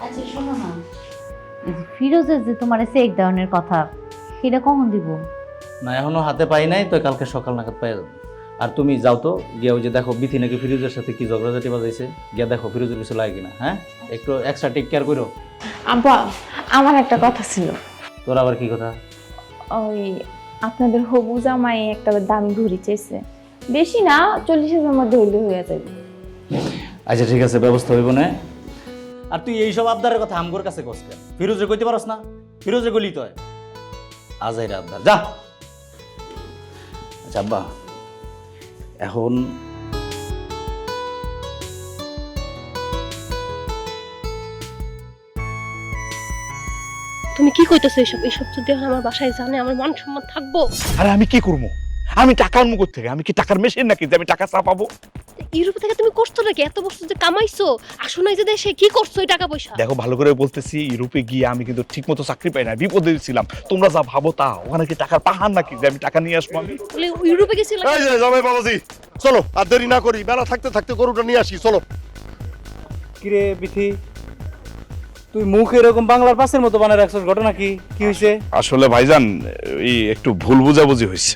আচ্ছা শোনো না, এই যে ফিরোজের যে তোমার চেক দেওয়ানোর কথা, সেটা কখন দিব? না এখনো হাতে পাই নাই, তো কালকে সকাল নাগাদ পাই যাবো। আর তুমি যাও তো, গিয়ে ওই যে দেখো বিথি নাকি ফিরোজের সাথে কি ঝগড়াঝাটি বাজাইছে, গিয়ে দেখো ফিরোজের কিছু লাগে কিনা। হ্যাঁ, একটু এক্সট্রা টেক কেয়ার করো। আব্বা, আমার একটা কথা ছিল। তোর আবার কি কথা? ওই আপনাদের হবু জামাই একটা দামি ঘড়ি চাইছে, বেশি না, 40,000 মধ্যে হইলে হয়ে যাবে। আচ্ছা ঠিক আছে, ব্যবস্থা হইব না। আর তুই এইসব আবদারের কথা আমগোর কাছে কস কেন? ফিরোজে কইতে পারস না? ফিরোজে গলি তো আজাইরা আবদার, যা। আচ্ছা আব্বা, এখন তুমি কি কইতেছো এসব? এসব যদি আমার বাসায় জানে আমার মান সম্মান থাকবো? আরে আমি কি করবো? আমি টাকা আনবো কোথা থেকে? আমি কি টাকার মেশিন নাকি যে আমি টাকা চাপাবো? ইউরোপ থেকে তুমি করছো নাকি? এত বছর যে কামাইছো, আসো নাই যে দেশে, কি করছো এই টাকা পয়সা? দেখো ভালো করে বলতেছি, ইউরোপে গিয়ে আমি কিন্তু ঠিক মতো চাকরি পাই না, বিপদে ছিলাম। তোমরা যা ভাবো তা, ওখানে কি টাকার পাহাড় নাকি যে আমি টাকা নিয়ে আসবো? আমি বলে ইউরোপে গেছিল। এই যে জামাই বাবাজি, চলো আর দেরি না করি, বেলা থাকতে থাকতে গরুটা নিয়ে আসি, চলো। কিরে বিথি, তুই মুখ এরকম বাংলার পাশের মতো বানায় রাখছিস, ঘটনা কি? কি হয়েছে? আসলে ভাইজান এই একটু ভুল বুঝাবুঝি হয়েছে।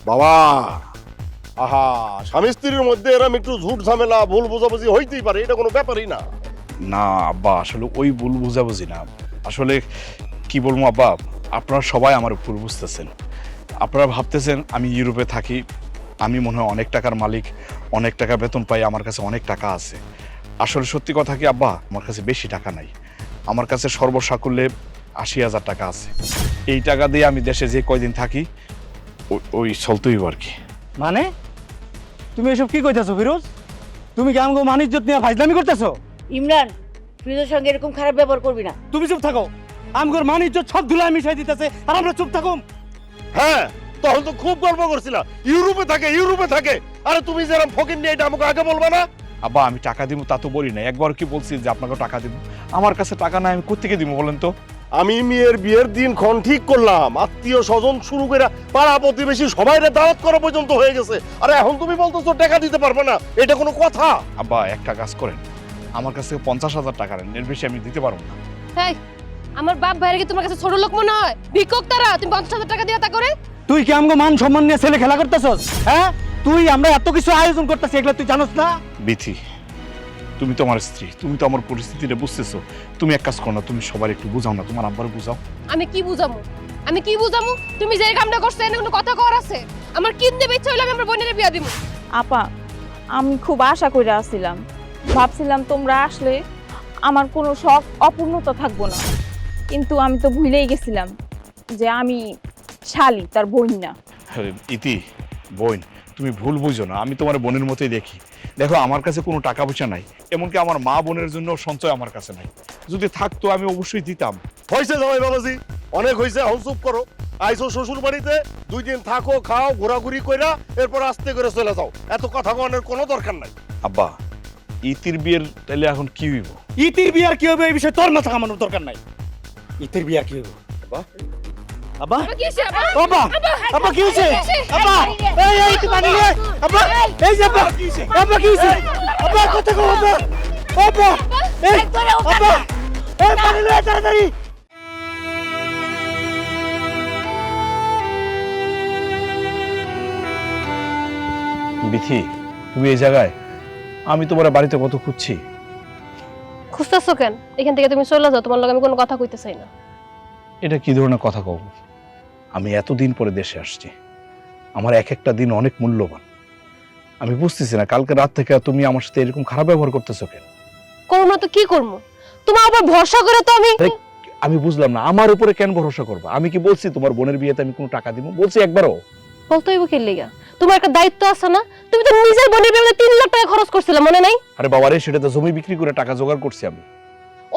বাবা, আহা, স্বামী স্ত্রীর মধ্যে এরকম একটু ঝুট ঝামেলা ভুল বোঝাবুঝি হইতেই পারে, এটা কোনো ব্যাপারই না। না আব্বা, আসলে ওই ভুল বুঝাবুঝি না। আসলে কি বলবো আব্বা, আপনারা সবাই আমার ভুল বুঝতেছেন। আপনারা ভাবতেছেন আমি ইউরোপে থাকি, আমি মনে হয় অনেক টাকার মালিক, অনেক টাকা বেতন পাই, আমার কাছে অনেক টাকা আছে। আসলে সত্যি কথা কি আব্বা, আমার কাছে বেশি টাকা নাই। আমার কাছে সর্বসাকুল্যে 80,000 টাকা আছে। এই টাকা দিয়ে আমি দেশে যে কয়দিন থাকি ওই চলতেই আর কি। মানে তুমি এসব কি কইতাছো ফিরোজ? তুমি কি আমগো মানিজ্জত নিয়ে ফাইজলামি করতেছো? ইমরান, ফিরোজের সঙ্গে এরকম খারাপ ব্যবহার করবি না। তুমি চুপ থাকো, আমগোর মানিজ্জত সব ধুলায় মিশাই দিতেছে, আর আমরা চুপ থাকুম? হ্যাঁ, তখন তো খুব গল্প করছিলা ইউরোপে থাকে, ইউরোপে থাকে। আরে তুমি যেরকম ফকির নিয়ে এটা আমাকে আগে বলবা না? আব্বা আমি টাকা দিব তা তো বলি না, একবার কি বলছি যে আপনাকে টাকা দিব? আমার কাছে টাকা নাই, আমি কোত্থেকে দিব বলেন তো? আমি মেয়ের বিয়ের দিন ক্ষণ ঠিক করলাম, আত্মীয় স্বজন শুরু করে পাড়া প্রতিবেশী সবাইরে দাওয়াত করা পর্যন্ত হয়ে গেছে। আরে এখন তুমি বলতেছো টাকা দিতে পারবে না, এটা কোনো কথা? আব্বা একটা কাজ করেন, আমার কাছ থেকে 50,000 টাকা নেন, এর বেশি আমি দিতে পারবো না। এই, আমার বাপ ভাইয়ের কি তোমার কাছে ছোট লোক মনে হয়? ভিক্ষুক তারা, তুমি 50,000 টাকা দিয়ে তা করে? তুই কি আমগো মান সম্মান নিয়ে ছেলে খেলা করতেছস? হ্যাঁ, তুই আমরা এত কিছু আয়োজন করতেছি, এগুলো তুই জানোস না? বিথি, তুমি তো আমার স্ত্রী, তুমি তো আমার পরিস্থিতিটা বুঝতেছো। তুমি এক কাজ করো না, তুমি সবার একটু বুঝাও না, তোমার আব্বার বুঝাও। আমি কি বুঝামু? আমি কি বুঝামু? তুমি যে কামটা করছো এনে কোনো কথা কর আছে? আমার কিনতে ইচ্ছা হইলো আমি আমার বোনের বিয়া দিব। আপা, আমি খুব আশা করে আসছিলাম, ভাবছিলাম তোমরা আসলে আমার কোনো শখ অপূর্ণতা থাকবো না, কিন্তু আমি তো ভুলেই গেছিলাম যে আমি শালি, তার বোন না। ইতি বোন, তুমি ভুল বুঝো না, আমি তোমার বোনের মতোই দেখি। দেখো আমার কাছে কোনো টাকা পয়সা নাই, এমনকি আমার মা বোনের জন্য সঞ্চয় আমার কাছে নাই। যদি থাকতো আমি অবশ্যই দিতাম। হয়েছে জামাই বাবাজি, অনেক হয়েছে, এখন চুপ করো। আইসো শ্বশুর বাড়িতে, 2 দিন থাকো, খাও, ঘোরাঘুরি কইরা এরপর আস্তে করে চলে যাও। এত কথা কওয়ানোর কোনো দরকার নাই। আব্বা, ইতির বিয়ের তাহলে এখন কি হইব? ইতির বিয়ার কি হবে এই বিষয়ে তোর মাথা কামানোর দরকার নাই। ইতির বিয়ার কি হবে? আব্বা, আব্বা, কি হইছে আবার? আব্বা, আব্বা কি হইছে? আব্বা, এই তুই পানি নিয়ে, আব্বা, এই যে আব্বা, আব্বা কি হইছে? আব্বা কথা কও, আব্বা, আব্বা, এই আব্বা, এই পানি নিয়ে তাড়াতাড়ি। বিথি, তুমি এই জায়গায়? আমি তোমার বাড়িতে কত খুঁজছি। খুঁজতেছো কেন? এখান থেকে তুমি চলে যাও, তোমার লগে আমি কোনো কথা কইতে চাই না। এটা কি ধরনের কথা কব? আমি এতদিন পরে দেশে আসছি, আমার এক একটা দিন অনেক মূল্যবান। আমি বুঝতেছি না কালকে রাত থেকে তুমি আমার সাথে এরকম খারাপ ব্যবহার করতেছো কেন? করো না তো কি করবো? তোমার আবার ভরসা করে তো আমি বুঝলাম না, আমার উপরে কেন ভরসা করবা? আমি কি বলছি তোমার বোনের বিয়েতে আমি কোনো টাকা দিব? বলছি একবারও? বলতে হইব কি লেগা? তোমার একটা দায়িত্ব আছে না? তুমি তো নিজের বোনের বিয়েতে 3 লাখ টাকা খরচ করছিলে, মনে নাই? আরে বাবারে, সেটা তো জমি বিক্রি করে টাকা জোগাড় করছি আমি।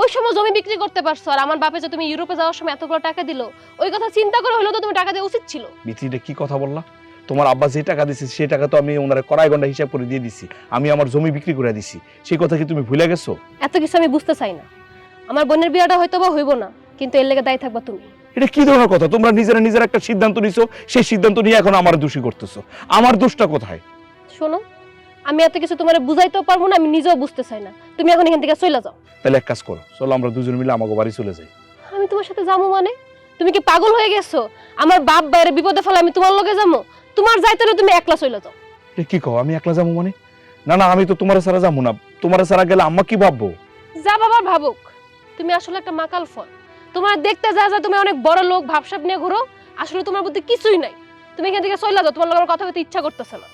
ওই সময় জমি বিক্রি করতে পারছো, আর আমার বাপে যে তুমি ইউরোপে যাওয়ার সময় এতগুলো টাকা দিলো, ওই কথা চিন্তা করে হলো তো তুমি টাকা দেওয়া উচিত ছিল। বিথিটা কি কথা বললা? তোমার আব্বা যে টাকা দিছে সেই টাকা তো আমি ওনারে কড়াই গন্ডা হিসাব করে দিয়ে দিছি। আমি আমার জমি বিক্রি করে দিছি, সেই কথা কি তুমি ভুলে গেছো? এত কিছু আমি বুঝতে চাই না। আমার বোনের বিয়েটা হয়তো বা হইব না, কিন্তু এর লেগে দায়ী থাকবা তুমি। এটা কি ধরনের কথা? তোমরা নিজেরা একটা সিদ্ধান্ত নিছো, সেই সিদ্ধান্ত নিয়ে এখন আমার দোষী করতেছো। আমার দোষটা কোথায়? শোনো, আমি এত কিছু তোমারে বুঝাইতেও পারবো না, আমি নিজেও বুঝতে চাই না। তুমি এখন এখান থেকে চলে যাও। তাহলে এক কাজ করো, চলো আমরা দুজন মিলে আমাকে বাড়ি চলে যাই। আমি তোমার সাথে যাবো মানে? তুমি কি পাগল হয়ে গেছো? আমার বাপ বাইরে বিপদে ফেলে আমি তোমার লগে যাবো? তোমার যাইতে হলে তুমি একলা চলে যাও। এটা কি কও? আমি একলা যাবো মানে? না না, আমি তো তোমার ছাড়া যাবো না। তোমার ছাড়া গেলে আম্মা কি ভাববো? যা বাবার ভাবুক, তুমি আসলে একটা মাকাল ফল। তোমার দেখতে যা যা তুমি অনেক বড় লোক ভাবসাব নিয়ে ঘুরো, আসলে তোমার বুদ্ধি কিছুই নাই। তুমি এখান থেকে চলে যাও, তোমার লগে আমার কথা বলতে ইচ্ছা করতেছে না।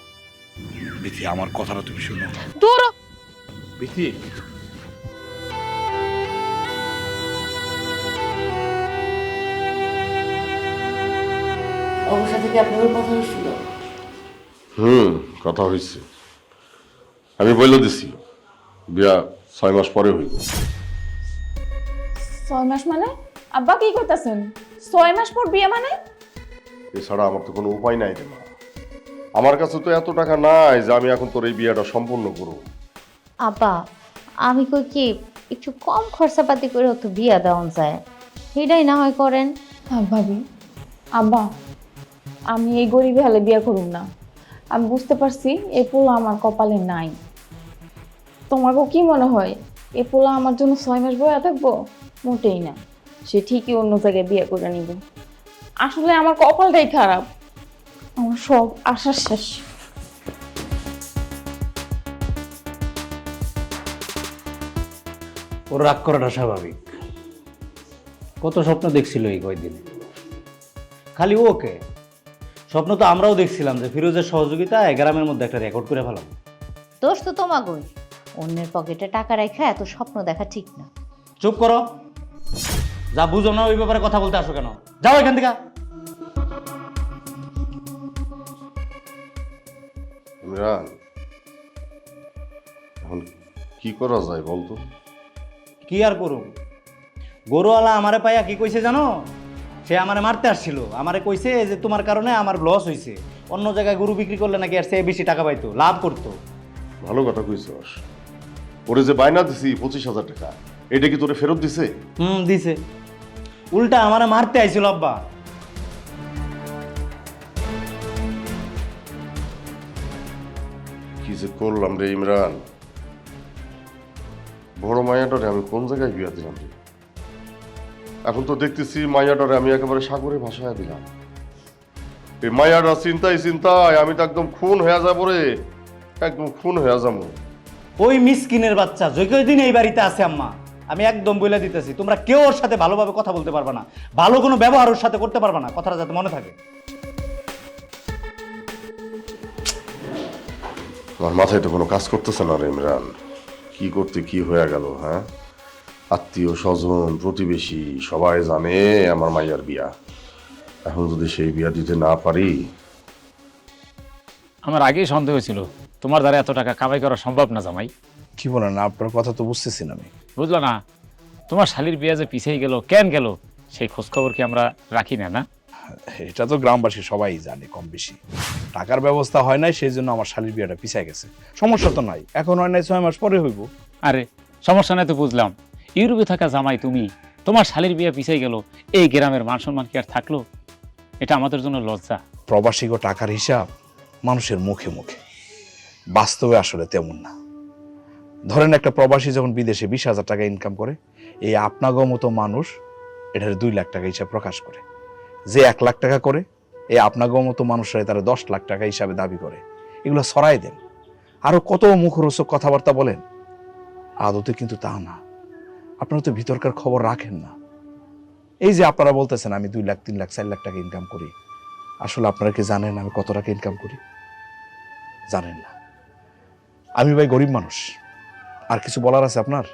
বিথি, আমার কথাটা তুমি শুনো। দূর হ। বিথি, ওর সাথে কি আপনার কথা হয়েছিল? কথা হয়েছে। আমি বলে দিছি বিয়া 6 মাস পরে হইব। 6 মাস মানে? আব্বা কি করতেছেন? 6 মাস পর বিয়ে মানে? এছাড়া আমার তো কোনো উপায় নাই রে মা। আমার কাছে তো এত টাকা নাই যে আমি এখন তোর এই বিয়েটা সম্পূর্ণ করব। আব্বা, আমি কই কি একটু কম খরচাপাতি করে তো বিয়া দেওয়া যায়, সেটাই না হয় করেন। ভাবি, আব্বা, আমি এই গরিবে হলে বিয়ে করুম না। আমি বুঝতে পারছি এই পোলা আমার কপালে নাই। তোমাকেও কি মনে হয় এই পোলা আমার জন্য 6 মাস বয়া থাকবো? মোটেই না, সে ঠিকই অন্য জায়গায় বিয়ে করে নিব। আসলে আমার কপালটাই খারাপ, আমার সব আশা শেষ। ওর রাগ করাটা স্বাভাবিক। কত স্বপ্ন দেখছিল এই কয়দিনে। খালি ওকে স্বপ্ন তো আমরাও দেখছিলাম যে ফিরোজের সহযোগিতায় গ্রামের মধ্যে একটা রেকর্ড করে ফেলাবো। দোষ তো তোমাগোই, অন্যের পকেটে টাকা রাখা এত স্বপ্ন দেখা ঠিক না। চুপ করো, যা বুঝো না ওই ব্যাপারে কথা বলতে আসো কেন? যাও এখান থেকে। ইমরান, এখন কি করা যায় বলতো? কি আর করুম? গরুওয়ালা আমারে পাইয়া কি কইছে জানো? সে আমারে মারতে আসছিল, আমারে কইছে যে তোমার কারণে আমার লস হইছে, অন্য জায়গায় গরু বিক্রি করলে নাকি আর সে বেশি টাকা পাইতো, লাভ করতো। ভালো কথা কইছস। ওরে যে বায়না দিছি 25,000 টাকা, এটা কি তোরে ফেরত দিছে? দিছে। উল্টা আমারে মারতে আইছিল আব্বা। কি যে করলাম রে ইমরান। বড় মায়াটারে আমি কোন জায়গায় বিয়া দিলাম রে? এখন তো দেখতেছি মায়াটারে আমি একেবারে সাগরে ভাসায় দিলাম। এই মায়াটা চিন্তায় আমি তো একদম খুন হয়ে যাবো রে, একদম খুন হয়ে যাবো। ওই মিসকিনের বাচ্চা যে কয়দিন এই বাড়িতে আছে আম্মা, আমি একদম বলে দিতেছি তোমরা কেউ ওর সাথে ভালোভাবে কথা বলতে পারবে না, ভালো কোনো ব্যবহার ওর সাথে করতে পারবে না, কথাটা যাতে মনে থাকে। আমার মাথায় তো কোনো কাজ করতেছে না রে ইমরান। কি করতে কি হয়ে গেল? হ্যাঁ, আত্মীয় স্বজন প্রতিবেশী সবাই জানে আমার মাইয়ার বিয়া। এখন যদি সেই বিয়া দিতে না পারি। আমার আগেই সন্দেহ ছিল তোমার দ্বারা এত টাকা কামাই করা সম্ভব না জামাই। কি বলেন? আপনার কথা তো বুঝতেছি না আমি। বুঝলো না? তোমার শালির বিয়ে যে পিছিয়ে গেল, কেন গেল, সেই খোঁজখবর কি আমরা রাখি না? না, এটা তো গ্রামবাসী সবাই জানে কম বেশি। টাকার ব্যবস্থা হয় নাই, সেই জন্য আমার শালীর বিয়েটা পিছিয়ে গেছে। সমস্যা তো নাই, এখন হয় নাই, 6 মাস পরে হইব। আরে সমস্যা নাই তো বুঝলাম। ইউরোপে থাকা জামাই তুমি, তোমার শালির বিয়ে পিছিয়ে গেল, এই গ্রামের মান সম্মান কি আর থাকলো? এটা আমাদের জন্য লজ্জা। প্রবাসীগো টাকার হিসাব মানুষের মুখে মুখে, বাস্তবে আসলে তেমন না। ধরেন একটা প্রবাসী যখন বিদেশে 20,000 টাকা ইনকাম করে, এই আপনাগো মতো মানুষ এটার 2 লাখ টাকা হিসাব প্রকাশ করে। যে 1 লাখ টাকা করে, এই আপনাগো মতো মানুষরা তারা 10 লাখ টাকা হিসাবে দাবি করে। এগুলো সরাই দেন। আরো কত মুখরোচক কথাবার্তা বলেন, আদতে কিন্তু তা না। আপনারা তো ভিতরকার খবর রাখেন না। এই যে আপনারা বলতেছেন আমি 2 লাখ 3 লাখ 4 লাখ টাকা ইনকাম করি, আসলে আপনারা কি জানেন আমি কত টাকা ইনকাম করি? জানেন না। আমি ভাই গরিব মানুষ। আর কিছু বলার আছে আপনার?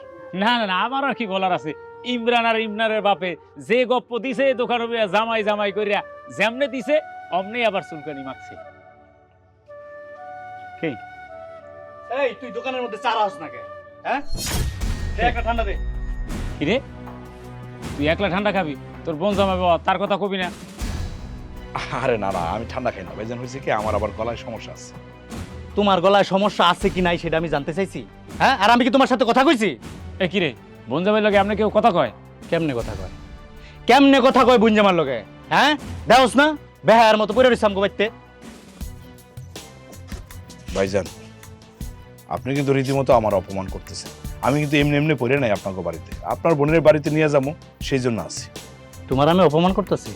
না না না, আমার আর কি বলার আছে। ইমরান আর ইমরানের বাপে যে গপ্প দিছে দোকানে বইয়া জামাই জামাই কইরা যেমনে দিছে অমনি আবার চুলকানি মাখছে। কি এই তুই দোকানের মধ্যে চা রাখছ না কে? হ্যাঁ, দে একটা ঠান্ডা দে। কি রে, তুই একলা ঠান্ডা খাবি? তোর বোন জামাই বাবা তার কথা কবি না? আরে না না, আমি ঠান্ডা খাই না ভাইজান। হয়েছে কি, আমার আবার গলায় সমস্যা আছে। তোমার গলায় সমস্যা আছে কি নাই সেটা আমি জানতে চাইছি। হ্যাঁ, আর আমি কি তোমার সাথে কথা কইছি? এ কি রে, বোন জামাই লাগে আপনি কেউ কথা কয়? কেমনে কথা কয়? কেমনে কথা কয় বুঞ্জামার লগে? হ্যাঁ, দেওস না বেহায়ার মতো পড়ে রইছ আমগো বাইতে। ভাইজান, আপনি কিন্তু রীতিমতো আমার অপমান করতেছেন। আমি কিন্তু এমনি এমনি পড়ে নাই আপনাকে বাড়িতে, আপনার বোনের বাড়িতে নিয়ে যাবো সেই জন্য আছি। তোমার আমি অপমান করতেছি?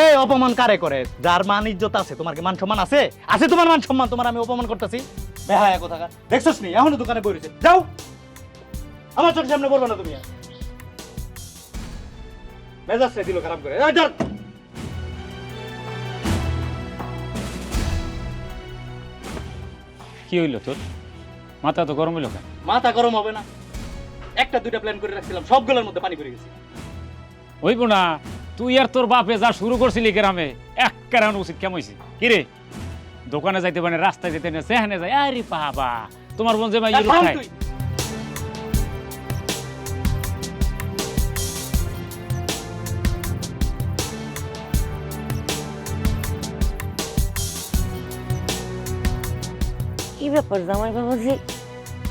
এই অপমান কারে করে? যার মান ইজ্জত আছে। তোমার কি মান সম্মান আছে? আছে তোমার মান সম্মান? তোমার আমি অপমান করতেছি? বেহায়া কোথাকার, দেখছস নি এখনো দোকানে বই রইছে। যাও, আমার চোখের সামনে বলবা না তুমি। মেজাজটা দিল খারাপ করে। এই ধর। কি হইলো তোর? মাথা তো গরম হইলো কেন? মাথা গরম হবে না? একটা দুইটা প্ল্যান করে রাখছিলাম, সবগুলোর মধ্যে পানি পড়ে গেছে। হইব না, তুই আর তোর বাপে যা শুরু করছিলি গ্রামে এক কারণ উচিত কেমন হয়েছে? কি রে, দোকানে যাইতে মানে রাস্তায় যেতে না সেখানে যাই। আরে বাবা, তোমার বোন যে ভাই ইউরোপ খায়। কি ব্যাপার জামাই বাবাজি,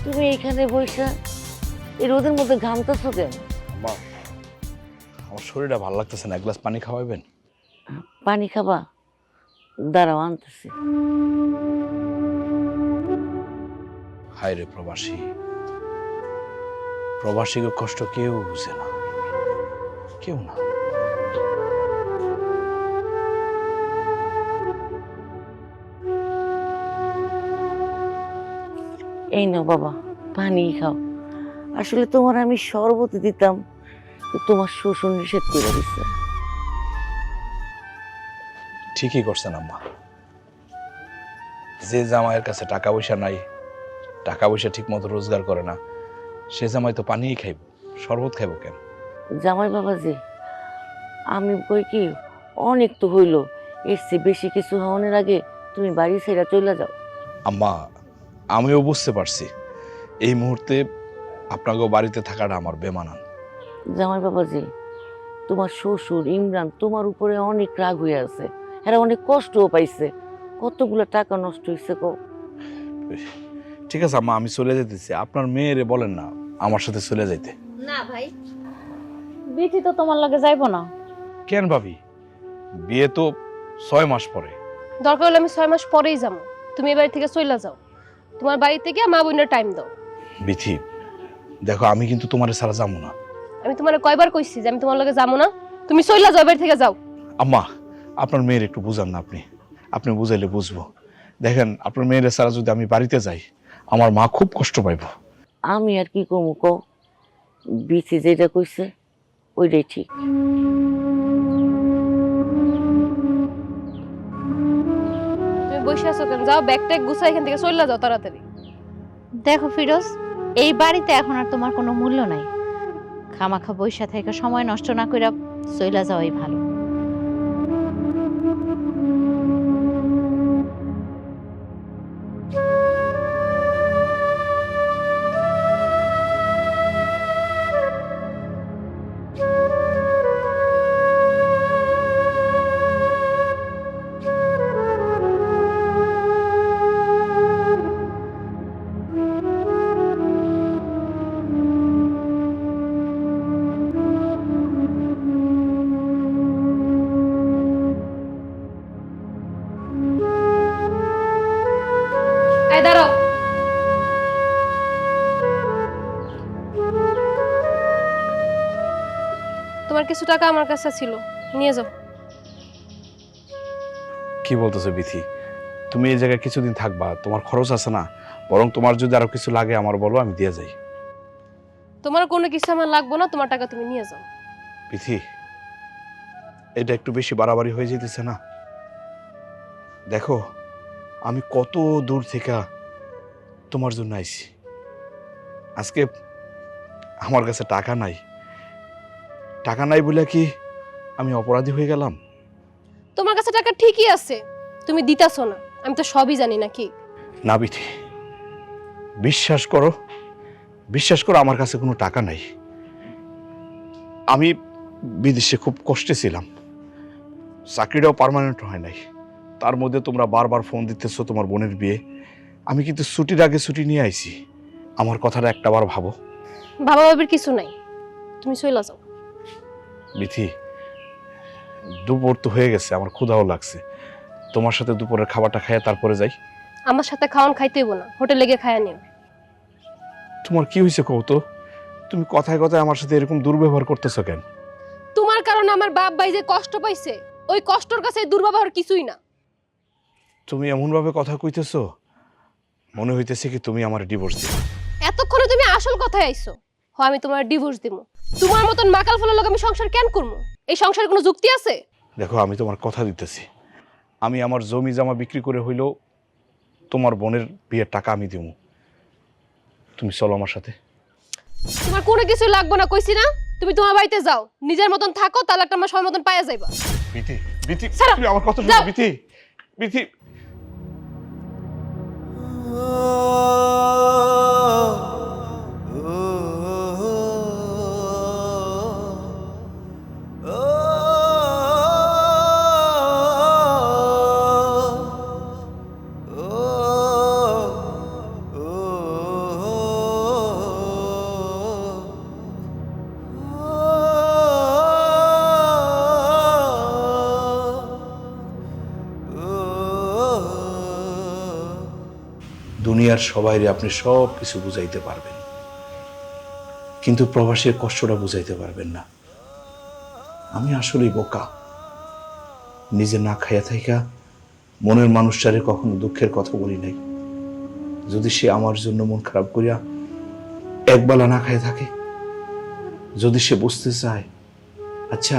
তুমি এখানে বসে এই রোদের মধ্যে ঘামতেছো কেন? আম্মা, আমার শরীরটা ভালো লাগতেছে না, এক গ্লাস পানি খাওয়াবেন? পানি খাবা? দাঁড়াও আনতেছি। হায় রে প্রবাসী, প্রবাসীকে কষ্ট কেউ বুঝে না, কেউ না। এই নাও বাবা, পানি খাও। আসলে তোমার আমি শরবত দিতাম, তো তোমার শ্বশুর নিষেধ করে দিচ্ছে। ঠিকই করছেন আম্মা। যে জামাইয়ের কাছে টাকা পয়সা নাই, টাকা পয়সা ঠিক মতো রোজগার করে না, সে জামাই তো পানিই খাইব, শরবত খাইব কেন? জামাই বাবাজি, আমি কই কি, অনেক তো হইল, এর চেয়ে বেশি কিছু হওয়ার আগে তুমি বাড়ি ছেড়ে চলে যাও। আম্মা, আমিও বুঝতে পারছি এই মুহূর্তে আপনাকে বাড়িতে থাকাটা আমার বেমানান। জামাই বাবাজি, তোমার শ্বশুর ইমরান তোমার উপরে অনেক রাগ হয়ে আছে, এরা অনেক কষ্টও পাইছে, কতগুলো টাকা নষ্ট হয়েছে কো। ঠিক আছে আম্মা, আমি চলে যেতেছি। আপনার মেয়েরে বলেন না আমার সাথে চলে যাইতে। না ভাই, বিটি তো তোমার লগে যাইবো না। কেন ভাবি, বিয়ে তো 6 মাস পরে। দরকার হলে আমি 6 মাস পরেই যাবো। তুমি এ বাড়ি থেকে চলে যাও, তোমার বাড়িতে গিয়ে মা বোনের টাইম দাও। বিথি, দেখো আমি কিন্তু তোমার ছাড়া যাবো না। আমি তোমার কয়বার কইছি যে আমি তোমার লগে যাবো না? তুমি চলে যাও, বাড়ি থেকে যাও। আম্মা, আপনার মেয়ের একটু বুঝান না, আপনি বুঝাইলে বুঝবো। দেখেন, আপনার মেয়ের ছাড়া যদি আমি বাড়িতে যাই, আমার মা খুব কষ্ট পাইব। আমি আর কি কমু কো, বিচি যেটা কইছে ওইটাই ঠিক। তুমি বসে আছো কেন? যাও, ব্যাগ ট্যাগ গুছাই এখান থেকে চলে যাও তাড়াতাড়ি। দেখো ফিরোজ, এই বাড়িতে এখন আর তোমার কোনো মূল্য নাই। খামাখা বইসা থেকে সময় নষ্ট না কইরা চইলা যাওয়াই ভালো। এই দাঁড়াও। তোমার কিছু টাকা আমার কাছে ছিল, নিয়ে যাও। কি বলতেছো বিথি, তুমি এই জায়গায় কিছুদিন থাকবা, তোমার খরচ আছে না? বরং তোমার যদি আরো কিছু লাগে আমার বলো, আমি দিয়ে যাই। তোমার কোনো কিছু আমার লাগবে না, তোমার টাকা তুমি নিয়ে যাও। বিথি, এটা একটু বেশি বাড়াবাড়ি হয়ে যেতেছে না? দেখো, আমি কত দূর থেকে তোমার জন্য আইছি। আজকে আমার কাছে টাকা নাই, টাকা নাই বলে কি আমি অপরাধী হয়ে গেলাম? তোমার কাছে টাকা ঠিকই আছে, তুমি দিতাছো না, আমি তো সবই জানি নাকি। না বিথি, বিশ্বাস করো, বিশ্বাস করো, আমার কাছে কোনো টাকা নাই। আমি বিদেশে খুব কষ্টে ছিলাম, চাকরিটাও পার্মানেন্ট হয় নাই। তার মধ্যে তোমরা বারবার ফোন দিতেছো তোমার বোনের বিয়ে। আমি কিন্তু ছুটির আগে ছুটি নিয়ে আইছি। আমার কথাটা একটাবার ভাবো। বাবা বাবির কিছু নাই, তুমি চলে যাও। বিথি, দুপুর তো হয়ে গেছে, আমার ক্ষুধাও লাগছে। তোমার সাথে দুপুরের খাবারটা খাইয়ে তারপরে যাই। আমার সাথে খাওয়ান খাইতে হইব না, হোটেলে গিয়ে খাইয়া নিও। তোমার কি হয়েছে কৌতো? তুমি কথায় কথায় আমার সাথে এরকম দুর্ব্যবহার করতেছো কেন? তোমার কারণে আমার বাপ ভাই যে কষ্ট পাইছে, ওই কষ্টর কাছে এই দুর্ব্যবহার কিছুই না। তুমি এমনভাবে কথা কইতেছো, মনে হইতেছে কি তুমি আমার ডিভোর্স দিবে। এতক্ষণে তুমি আসল কথায় আইছো। আমি তোমার ডিভোর্স দিমু। তোমার মতন মাকাল ফলের লোক আমি সংসার কেন করবো? এই সংসারে কোনো যুক্তি আছে? দেখো, আমি তোমার কথা দিতেছি, আমি আমার জমি জমা বিক্রি করে হইলেও তোমার বোনের বিয়ের টাকা আমি দিব। তুমি চলো আমার সাথে। তোমার কোনো কিছু লাগবে না, কইছি না? তুমি তোমার বাড়িতে যাও, নিজের মতন থাকো, তালাকটা আমার সময় মতন পাইয়া যাইবা। বিথি, বিথি, ছাড়ো, তুমি আমার কথা যাও। শোনো বিথি, বিথি। দুনিয়ার সবাইরে আপনি সব কিছু বুঝাইতে পারবেন, কিন্তু প্রবাসীর কষ্টটা বুঝাইতে পারবেন না। আমি আসলেই বোকা। নিজে না খাইয়া থাইকা মনের মানুষটারে কখনো দুঃখের কথা বলি নাই। যদি সে আমার জন্য মন খারাপ করিয়া একবেলা না খাইয়া থাকে, যদি সে বুঝতে চায়, আচ্ছা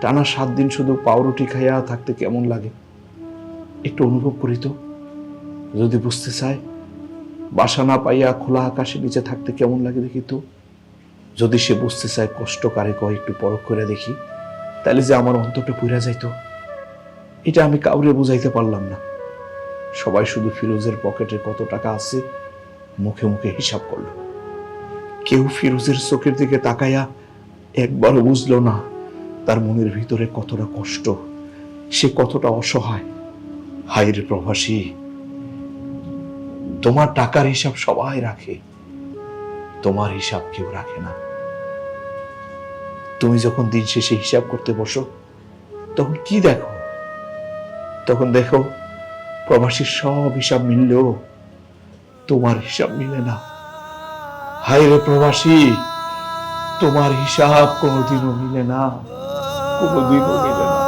টানা 7 দিন শুধু পাউরুটি খাইয়া থাকতে কেমন লাগে, একটু অনুভব করি তো। যদি বুঝতে চায় বাসা না পাইয়া খোলা আকাশের নিচে থাকতে কেমন লাগে দেখি তো। যদি সে বুঝতে চায় কষ্ট কারে কয়, একটু পরখ করে দেখি, তাহলে যে আমার অন্তরটা পুড়া যাইতো। এটা আমি কাউরে বুঝাইতে পারলাম না। সবাই শুধু ফিরোজের পকেটে কত টাকা আছে মুখে মুখে হিসাব করলো। কেউ ফিরোজের চোখের দিকে তাকাইয়া একবারও বুঝলো না তার মনের ভিতরে কতটা কষ্ট, সে কতটা অসহায়। হায় রে প্রবাসী, তোমার টাকার হিসাব সবাই রাখে, তোমার হিসাব কেউ রাখে না। তুমি যখন দিন শেষে হিসাব করতে বসো, তখন কি দেখো? তখন দেখো প্রবাসীর সব হিসাব মিললেও তোমার হিসাব মিলে না। হায় রে প্রবাসী, তোমার হিসাব কোনোদিনও মিলে না, কোনোদিনও মিলে না।